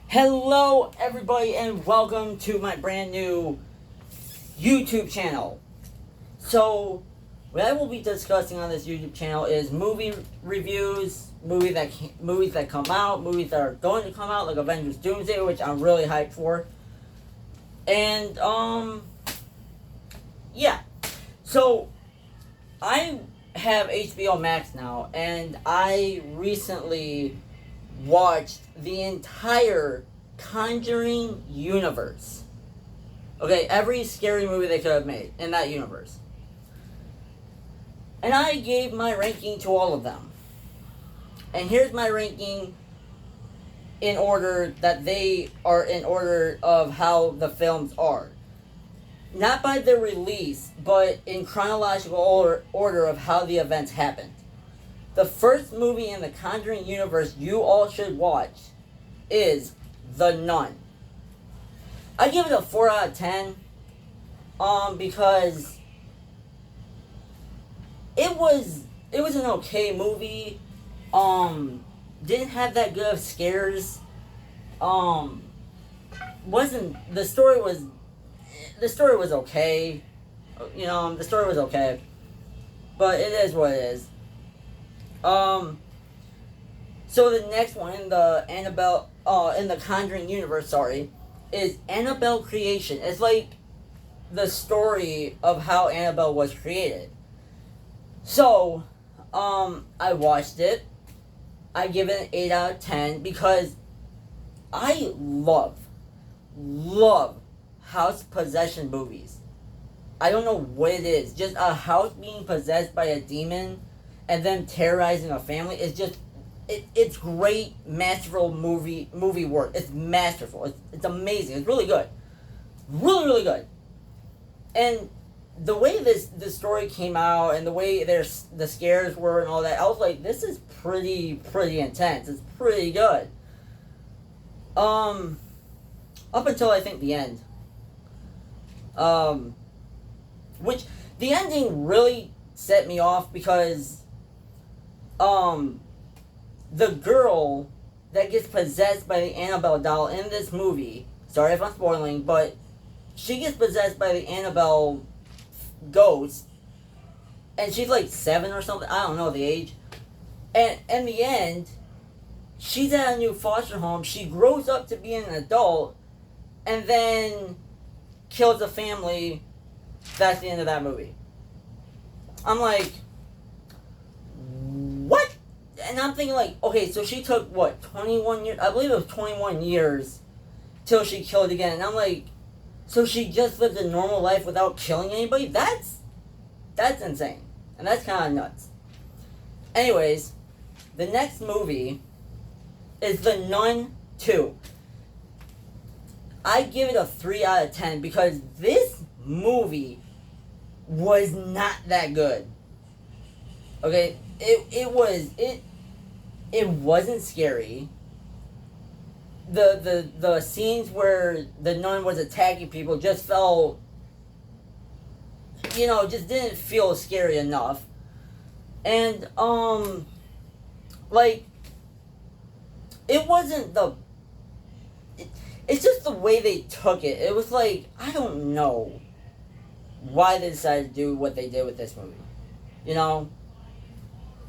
Hello, everybody, and welcome to my brand new YouTube channel. So, what I will be discussing on this YouTube channel is movie reviews, movies that come out, movies that are going to come out, like Avengers Doomsday, which I'm really hyped for. And yeah. So, I have HBO Max now, and I recently watched the entire Conjuring universe. Okay, every scary movie they could have made in that universe. And I gave my ranking to all of them. And here's my ranking in order that they are in order of how the films are. Not by their release, but in chronological order of how the events happened. The first movie in the Conjuring universe you all should watch is The Nun. I give it a 4 out of 10. Because it was an okay movie. Didn't have that good of scares. Wasn't the story was okay. The story was okay. But it is what it is. So the next one in the in the Conjuring universe, is Annabelle Creation. It's like the story of how Annabelle was created. So, I watched it. I give it an 8 out of 10 because I love house possession movies. I don't know what it is. Just a house being possessed by a demon and then terrorizing a family is just it's great, masterful movie work. It's masterful. It's amazing. It's really good, really good. And the way this story came out and the way the scares were and all that, I was like, this is pretty intense. It's pretty good. Up until I think the end. Which the ending really set me off because the girl that gets possessed by the Annabelle doll in this movie, sorry if I'm spoiling, but she gets possessed by the Annabelle ghost, and she's like 7 or something, I don't know the age, and in the end, she's at a new foster home, she grows up to be an adult, and then kills a family. That's the end of that movie. I'm like, what? And I'm thinking like, okay, so she took, 21 years? I believe it was 21 years till she killed again. And I'm like, so she just lived a normal life without killing anybody? That's insane. And that's kind of nuts. Anyways, the next movie is The Nun 2. I give it a 3 out of 10 because this movie was not that good. Okay? It wasn't scary. The scenes where the nun was attacking people just felt, just didn't feel scary enough. And it wasn't it's just the way they took it. It was like, I don't know why they decided to do what they did with this movie.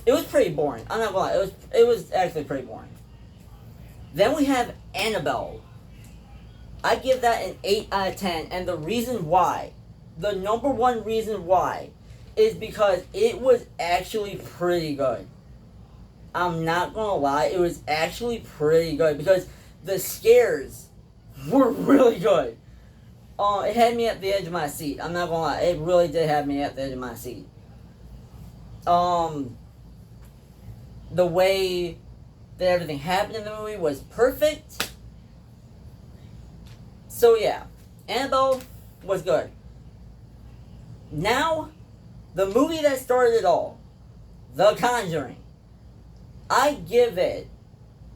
It was pretty boring. I'm not gonna lie. It was actually pretty boring. Then we have Annabelle. I give that an 8 out of 10. And the reason why, the number one reason why, is because it was actually pretty good. I'm not gonna lie. It was actually pretty good because the scares were really good. It had me at the edge of my seat. I'm not gonna lie. It really did have me at the edge of my seat. The way that everything happened in the movie was perfect. So yeah, Annabelle was good. Now, the movie that started it all, The Conjuring, I give it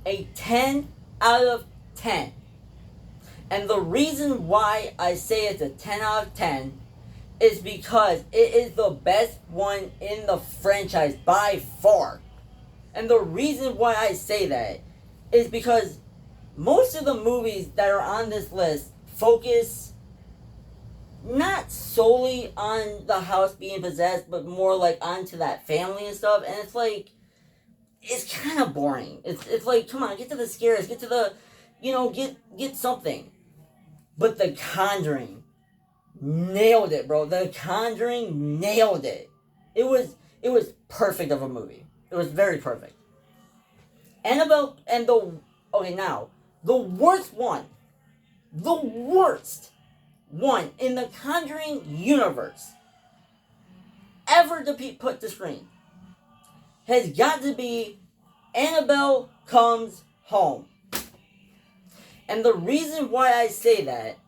a 10 out of 10. And the reason why I say it's a 10 out of 10 is because it is the best one in the franchise by far. And the reason why I say that is because most of the movies that are on this list focus not solely on the house being possessed, but more like onto that family and stuff. And it's like, it's kind of boring. It's like, come on, get to the scares, get to the, get something. But The Conjuring nailed it, bro. The Conjuring nailed it. It was perfect of a movie. It was very perfect. Annabelle and the okay now the worst one in the Conjuring universe ever to be put to screen has got to be Annabelle Comes Home. And the reason why I say that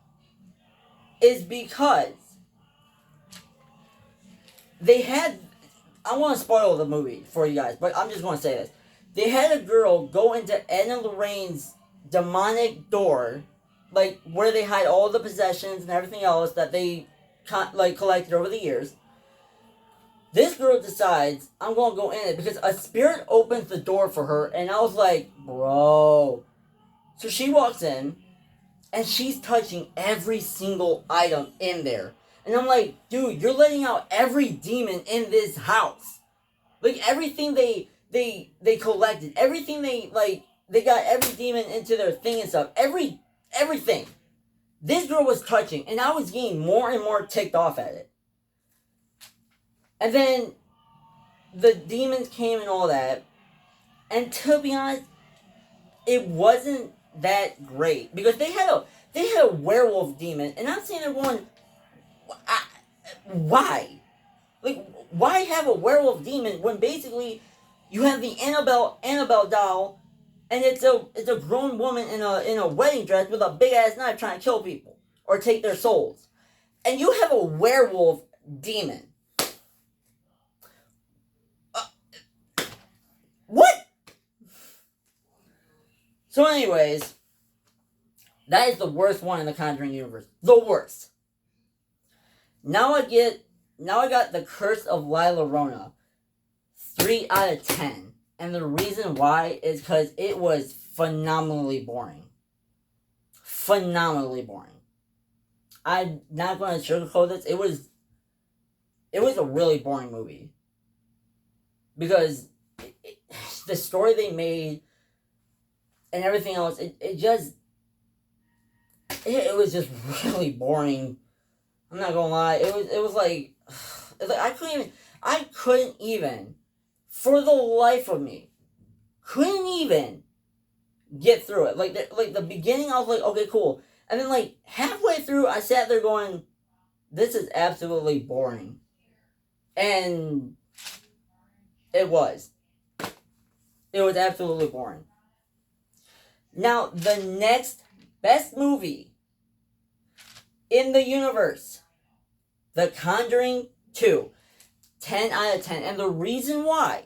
is because they had. I want to spoil the movie for you guys, but I'm just going to say this. They had a girl go into Anna Lorraine's demonic door, like where they hide all the possessions and everything else that they collected over the years. This girl decides, I'm going to go in it because a spirit opens the door for her, and I was like, bro. So she walks in, and she's touching every single item in there. And I'm like, dude, you're letting out every demon in this house. Like, everything they collected, everything they got every demon into their thing and stuff. Everything. This girl was touching, and I was getting more and more ticked off at it. And then the demons came and all that. And to be honest, it wasn't that great. Because they had a werewolf demon, and I'm sitting there going, why? Like, why have a werewolf demon when basically you have the Annabelle doll, and it's a grown woman in a wedding dress with a big ass knife trying to kill people or take their souls, and you have a werewolf demon. What? So, anyways, that is the worst one in the Conjuring universe. The worst. Now I got The Curse of La Llorona. 3 out of 10. And the reason why is because it was phenomenally boring. Phenomenally boring. I'm not going to sugarcoat this. It was a really boring movie. Because the story they made and everything else, it was just really boring. I'm not gonna lie. It was like I couldn't even for the life of me couldn't even get through it. Like the beginning, I was like, okay, cool, and then like halfway through, I sat there going, this is absolutely boring, and it was absolutely boring. Now the next best movie in the universe, The Conjuring 2. 10 out of 10. And the reason why,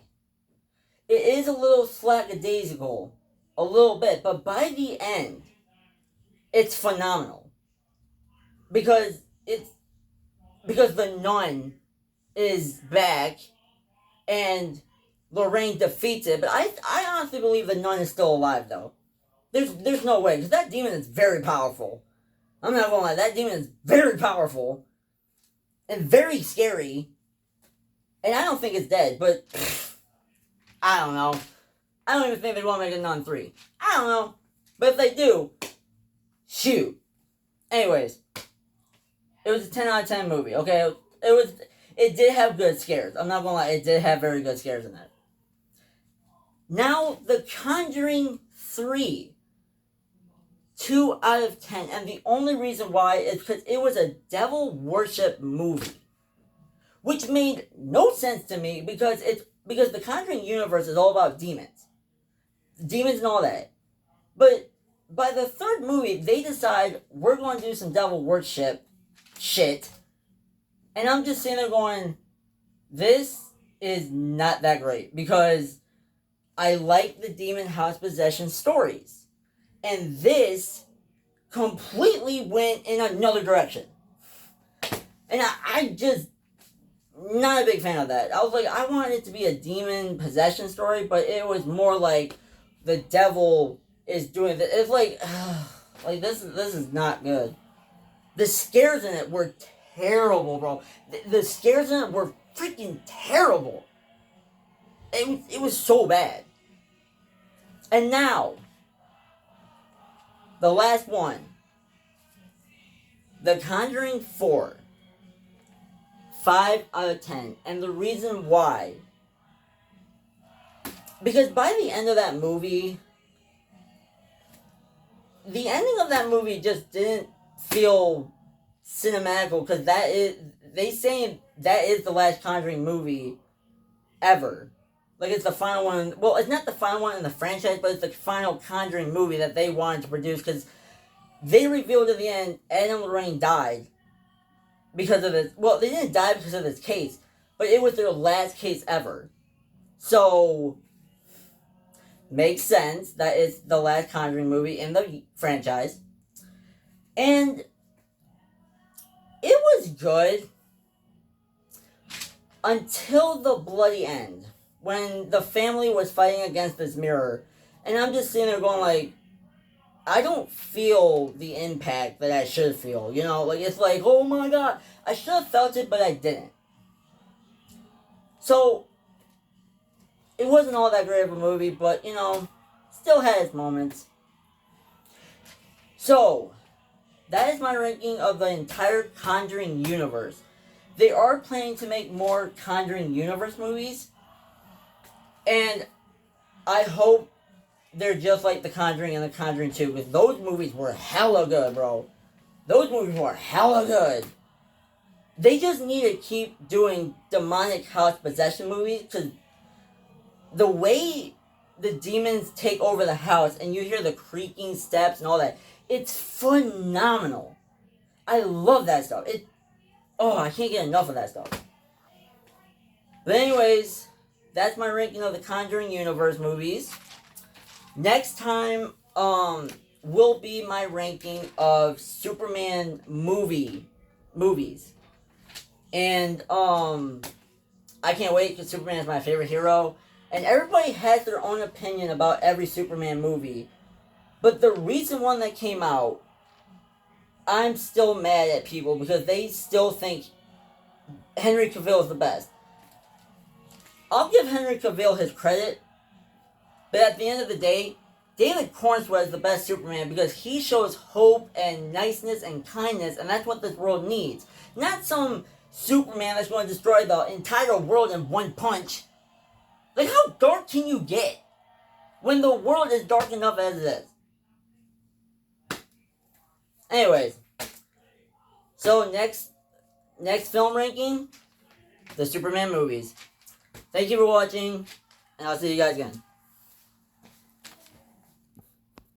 it is a little slackadaisical. A little bit. But by the end, it's phenomenal. Because the nun is back and Lorraine defeats it. But I honestly believe the nun is still alive, though. There's no way. Because that demon is very powerful. I'm not gonna lie, that demon is very powerful and very scary. And I don't think it's dead, but I don't know. I don't even think they want to make a Nun 3. I don't know. But if they do, shoot. Anyways, it was a 10 out of 10 movie, okay? It did have good scares. I'm not gonna lie, it did have very good scares in it. Now, The Conjuring 3. 2 out of 10. And the only reason why is because it was a devil worship movie. Which made no sense to me because the Conjuring universe is all about demons. Demons and all that. But by the third movie, they decide we're going to do some devil worship shit. And I'm just sitting there going, this is not that great. Because I like the demon house possession stories. And this completely went in another direction. And I just, not a big fan of that. I was like, I wanted it to be a demon possession story, but it was more like the devil is doing this. It's like this is not good. The scares in it were terrible, bro. The scares in it were freaking terrible. It was so bad. And now, the last one, The Conjuring 4. 5 out of 10. And the reason why, because by the end of that movie, the ending of that movie just didn't feel cinematical, because they say that is the last Conjuring movie ever. Like, it's the final one. Well, it's not the final one in the franchise, but it's the final Conjuring movie that they wanted to produce, because they revealed at the end Ed and Lorraine died because of this. Well, they didn't die because of this case, but it was their last case ever. So, makes sense that it's the last Conjuring movie in the franchise. And it was good until the bloody end, when the family was fighting against this mirror. And I'm just sitting there going like, I don't feel the impact that I should feel, you know? Like, it's like, oh my god, I should have felt it, but I didn't. So, it wasn't all that great of a movie, but, you know, still had its moments. So, that is my ranking of the entire Conjuring universe. They are planning to make more Conjuring universe movies, and I hope they're just like The Conjuring and The Conjuring 2, because those movies were hella good, bro. Those movies were hella good. They just need to keep doing demonic house possession movies, because the way the demons take over the house and you hear the creaking steps and all that, it's phenomenal. I love that stuff. I can't get enough of that stuff. But anyways, that's my ranking of the Conjuring universe movies. Next time will be my ranking of Superman movies. And I can't wait, because Superman is my favorite hero. And everybody has their own opinion about every Superman movie. But the recent one that came out, I'm still mad at people because they still think Henry Cavill is the best. I'll give Henry Cavill his credit, but at the end of the day, David Cornswell is the best Superman because he shows hope and niceness and kindness, and that's what this world needs. Not some Superman that's going to destroy the entire world in one punch. Like, how dark can you get when the world is dark enough as it is? Anyways, so next film ranking, the Superman movies. Thank you for watching, and I'll see you guys again.